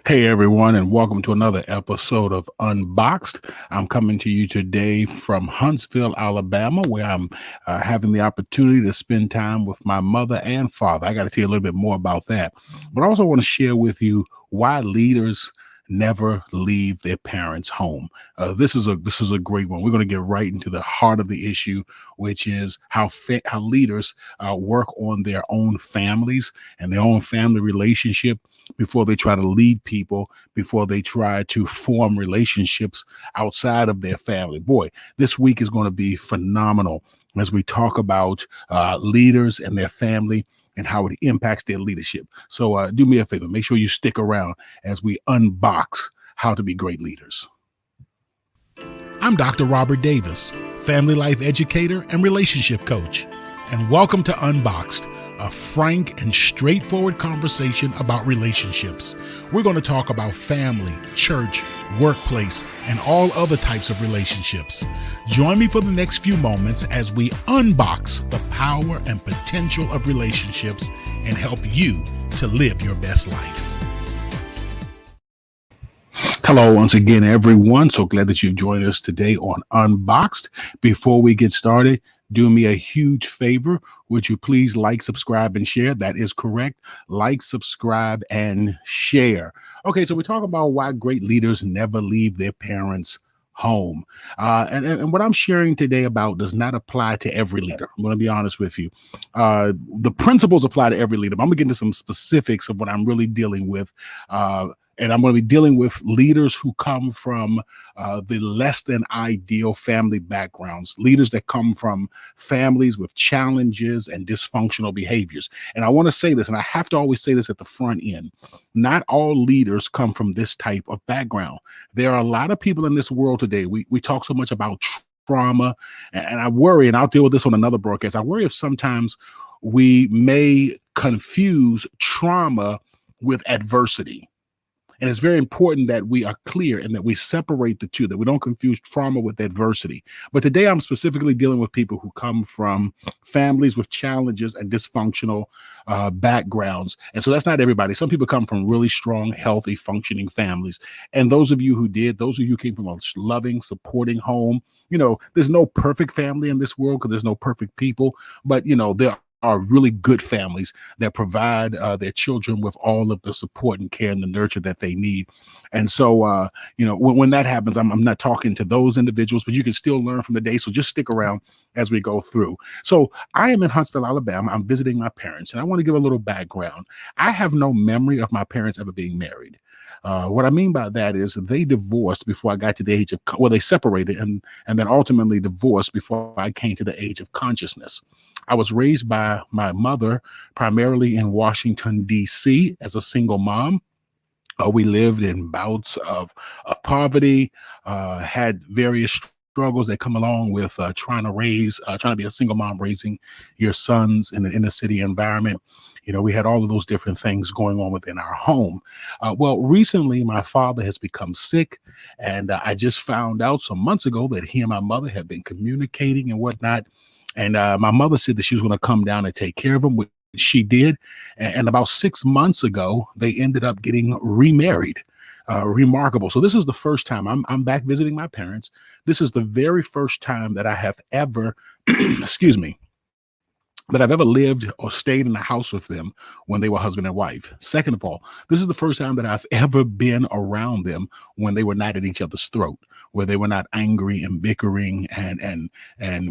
Hey everyone, and welcome to another episode of Unboxed. I'm coming to you today from Huntsville, Alabama, where I'm having the opportunity to spend time with my mother and father. I got to tell you a little bit more about that, but I also want to share with you why leaders never leave their parents' home. This is a great one. We're going to get right into the heart of the issue, which is how leaders work on their own families and their own family relationship before they try to lead people, before they try to form relationships outside of their family. Boy, this week is going to be phenomenal as we talk about leaders and their family and how it impacts their leadership. So do me a favor, make sure you stick around as we unbox how to be great leaders. I'm Dr. Robert Davis, family life educator and relationship coach, and welcome to Unboxed, a frank and straightforward conversation about relationships. We're going to talk about family, church, workplace, and all other types of relationships. Join me for the next few moments as we unbox the power and potential of relationships and help you to live your best life. Hello, once again, everyone. So glad that you've joined us today on Unboxed. Before we get started, do me a huge favor. Would you please like, subscribe, and share? That is correct. Like, subscribe, and share. Okay, so we talk about why great leaders never leave their parents' home. And what I'm sharing today about does not apply to every leader. I'm going to be honest with you. The principles apply to every leader. But I'm going to get into some specifics of what I'm really dealing with. And I'm going to be dealing with leaders who come from the less than ideal family backgrounds, leaders that come from families with challenges and dysfunctional behaviors. And I want to say this, and I have to always say this at the front end. Not all leaders come from this type of background. There are a lot of people in this world today. We talk so much about trauma, and I worry, and I'll deal with this on another broadcast. I worry if sometimes we may confuse trauma with adversity. And it's very important that we are clear and that we separate the two, that we don't confuse trauma with adversity. But today I'm specifically dealing with people who come from families with challenges and dysfunctional backgrounds. And so that's not everybody. Some people come from really strong, healthy, functioning families. And those of you who did, those of you who came from a loving, supporting home, there's no perfect family in this world because there's no perfect people. But, there are really good families that provide their children with all of the support and care and the nurture that they need. And so, when that happens, I'm not talking to those individuals, but you can still learn from the day. So just stick around as we go through. So I am in Huntsville, Alabama. I'm visiting my parents, and I want to give a little background. I have no memory of my parents ever being married. What I mean by that is they divorced before I got to the age of, they separated and then ultimately divorced before I came to the age of consciousness. I was raised by my mother primarily in Washington, D.C. as a single mom. We lived in bouts of poverty, had various struggles that come along with trying to be a single mom raising your sons in an inner city environment. We had all of those different things going on within our home. Well, recently my father has become sick, and I just found out some months ago that he and my mother have been communicating and whatnot. And my mother said that she was going to come down and take care of him, which she did. And about 6 months ago, they ended up getting remarried. Remarkable. So this is the first time I'm back visiting my parents. This is the very first time that I have ever, excuse me, that I've ever lived or stayed in a house with them when they were husband and wife. Second of all, this is the first time that I've ever been around them when they were not at each other's throat, where they were not angry and bickering, and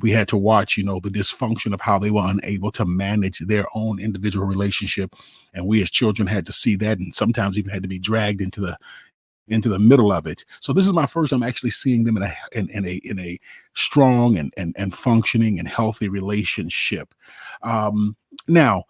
we had to watch, the dysfunction of how they were unable to manage their own individual relationship. And we as children had to see that, and sometimes even had to be dragged into the middle of it. So this is my first time actually seeing them in a strong and functioning and healthy relationship. Now,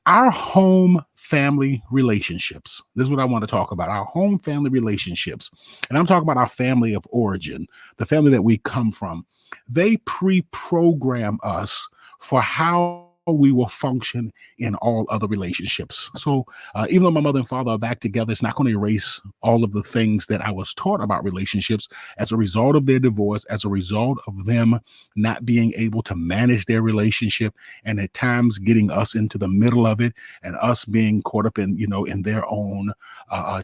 our home family relationships. This is what I want to talk about. Our home family relationships. And I'm talking about our family of origin, the family that we come from. They pre-program us for how we will function in all other relationships. So, even though my mother and father are back together, it's not going to erase all of the things that I was taught about relationships as a result of their divorce, as a result of them not being able to manage their relationship, and at times getting us into the middle of it, and us being caught up in, in their own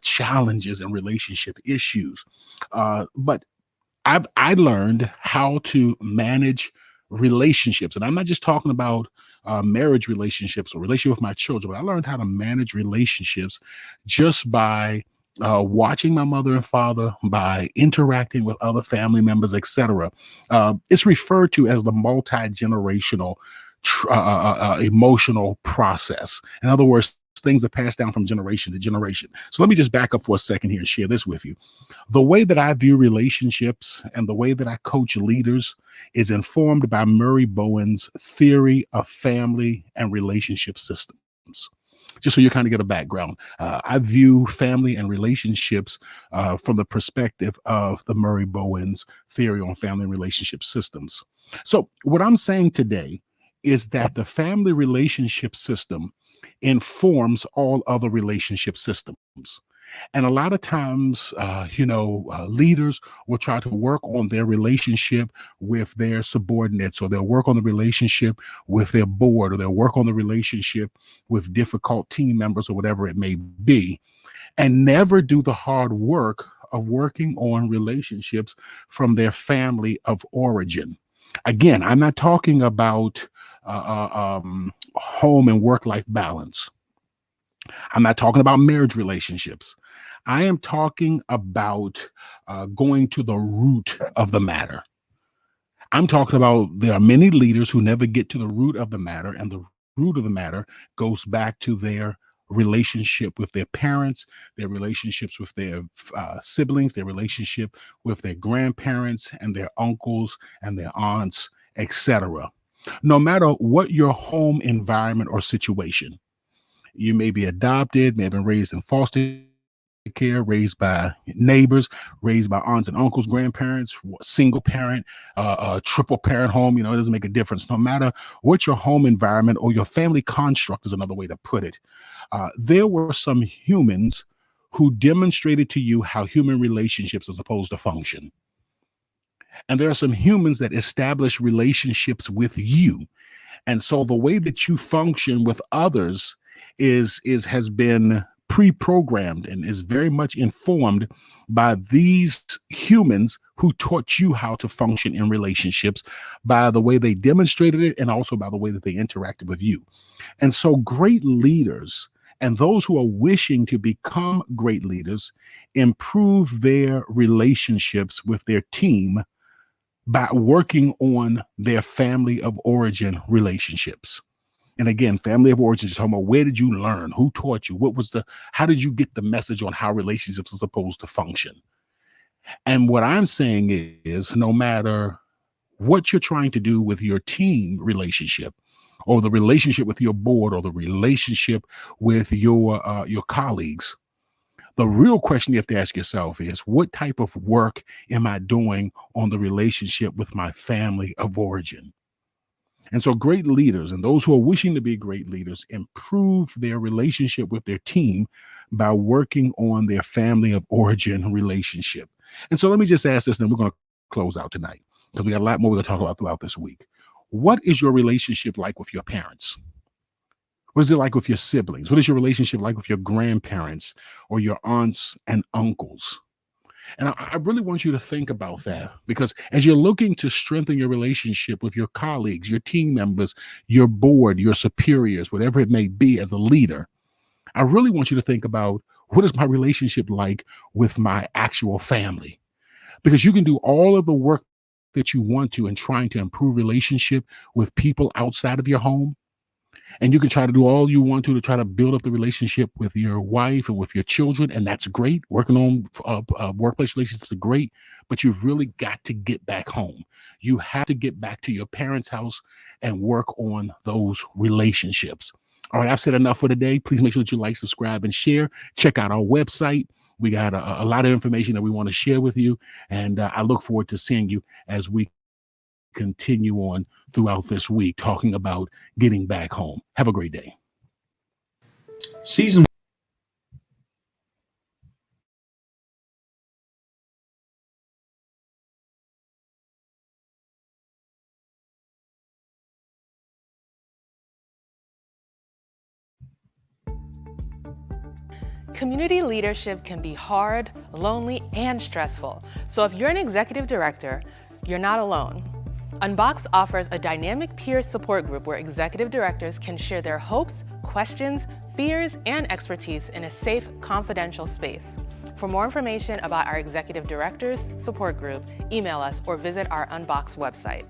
challenges and relationship issues. But I learned how to manage relationships, and I'm not just talking about marriage relationships or relationship with my children, but I learned how to manage relationships just by watching my mother and father, by interacting with other family members, etc. It's referred to as the multi-generational emotional process. In other words, things are passed down from generation to generation. So let me just back up for a second here and share this with you. The way that I view relationships and the way that I coach leaders is informed by Murray Bowen's theory of family and relationship systems. Just so you kind of get a background, I view family and relationships from the perspective of the Murray Bowen's theory on family and relationship systems. So what I'm saying today is that the family relationship system informs all other relationship systems. And a lot of times, leaders will try to work on their relationship with their subordinates, or they'll work on the relationship with their board, or they'll work on the relationship with difficult team members, or whatever it may be, and never do the hard work of working on relationships from their family of origin. Again, I'm not talking about home and work life balance. I'm not talking about marriage relationships. I am talking about going to the root of the matter. I'm talking about there are many leaders who never get to the root of the matter, and the root of the matter goes back to their relationship with their parents, their relationships with their siblings, their relationship with their grandparents and their uncles and their aunts, etc. No matter what your home environment or situation, you may be adopted, may have been raised in foster care, raised by neighbors, raised by aunts and uncles, grandparents, single parent, triple parent home. It doesn't make a difference. No matter what your home environment or your family construct is another way to put it. There were some humans who demonstrated to you how human relationships are supposed to function. And there are some humans that establish relationships with you. And so the way that you function with others has been pre-programmed and is very much informed by these humans who taught you how to function in relationships, by the way they demonstrated it and also by the way that they interacted with you. And so great leaders and those who are wishing to become great leaders improve their relationships with their team by working on their family of origin relationships. And again, family of origin is talking about, where did you learn? Who taught you? How did you get the message on how relationships are supposed to function? And what I'm saying is, no matter what you're trying to do with your team relationship, or the relationship with your board, or the relationship with your colleagues, the real question you have to ask yourself is, what type of work am I doing on the relationship with my family of origin? And so great leaders and those who are wishing to be great leaders improve their relationship with their team by working on their family of origin relationship. And so let me just ask this, and then we're going to close out tonight, because we got a lot more we're going to talk about throughout this week. What is your relationship like with your parents? What is it like with your siblings? What is your relationship like with your grandparents or your aunts and uncles? And I really want you to think about that, because as you're looking to strengthen your relationship with your colleagues, your team members, your board, your superiors, whatever it may be as a leader, I really want you to think about, what is my relationship like with my actual family? Because you can do all of the work that you want to in trying to improve relationship with people outside of your home. And you can try to do all you want to try to build up the relationship with your wife and with your children. And that's great. Working on workplace relationships are great. But you've really got to get back home. You have to get back to your parents' house and work on those relationships. All right, I've said enough for today. Please make sure that you like, subscribe, and share. Check out our website. We got a lot of information that we want to share with you. And I look forward to seeing you as we continue on throughout this week talking about getting back home. Have a great day. Season Community leadership can be hard, lonely, and stressful. So if you're an executive director, you're not alone. UnBoxed offers a dynamic peer support group where executive directors can share their hopes, questions, fears, and expertise in a safe, confidential space. For more information about our executive directors support group, email us or visit our UnBoxed website.